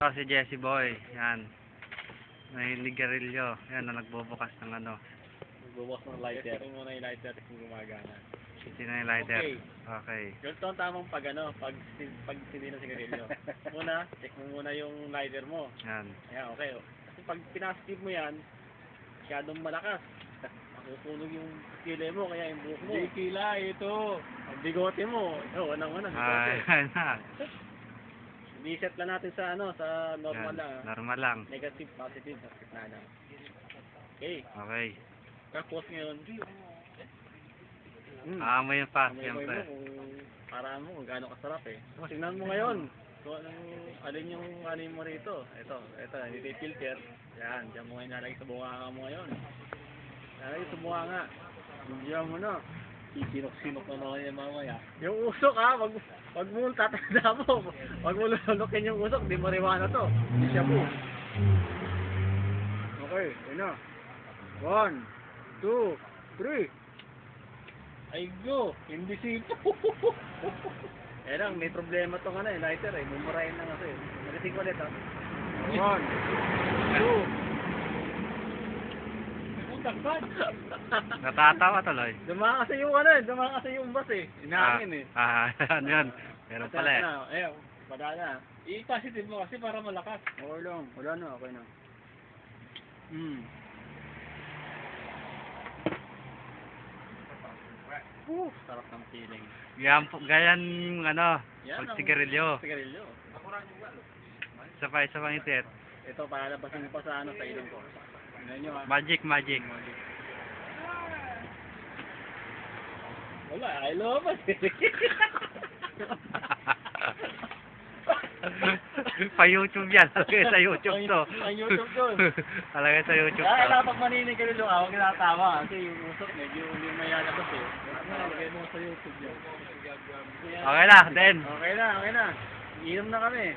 Ito si Jesse Boy, yan. May ligarilyo, yan na nagbubukas ng ano. Nagbubukas ng lighter. Check mo muna yung lighter kung gumagana. Ito na yung lighter. Okay. Okay. Ganito ang tamang pag sindi ng sigarilyo. Muna, check mo muna yung lighter mo. Yan. Ayan, okay. Kasi pag pinastip mo yan, masyadong malakas. Makusunog yung kilay mo, kaya yung buhok mo. Hindi kilay, ito. Ang bigote mo. Wanang-wanang bigote. Ayan na. I-set lang natin sa sa normal Yan. lang. Normal lang. Negative, positive, na lang. Okay. Okay. Tapos ngayon, Aamoy yung pa, amoy mo siyempre. kung paraan mo kung gaano kasarap eh. Tingnan mo ngayon kung alin mo rito. Ito, hindi filter. Yan, diyan mo ngayon nalagay sa bunganga mo ngayon. Nalagay sa bunganga. Diyan mo na. Isinok-sinok na naman yung mamaya. Yung usok wag mo tatanda mo. Wag mo lulukin yung usok, di marijuana to. Hindi siya po. Okay, yun na. 1, 2, 3. Ay go, hindi sipo. Eh lang, may problema tong lighter mumurahin na kasi. Nagating ko ulit 1, 2. Natatawa tuloy. Dumaan kasi yung bus Inangin Ano yan? Meron pala eh. Ayun, padala na. I-positive mo kasi para malakas. Okay lang, wala na, okay na. Sarap ng feeling. Yan po, ganyan yung Yan pag ang sigarilyo. Sigarilyo. Isa pa yung itit. Ito, palalabasin ko pa sa sa ilong ko. Tingnan nyo Magic. Wala, I love it. Pa-YouTube yan. Alagay sa YouTube to. Ang YouTube to. Alagay sa YouTube to. Kaya pag maninig ka rin huwag kinatawa. Kasi yung usok medyo hindi mayalabas Alagay mo sa YouTube yan. Okay na, then. Okay na. Inom na kami.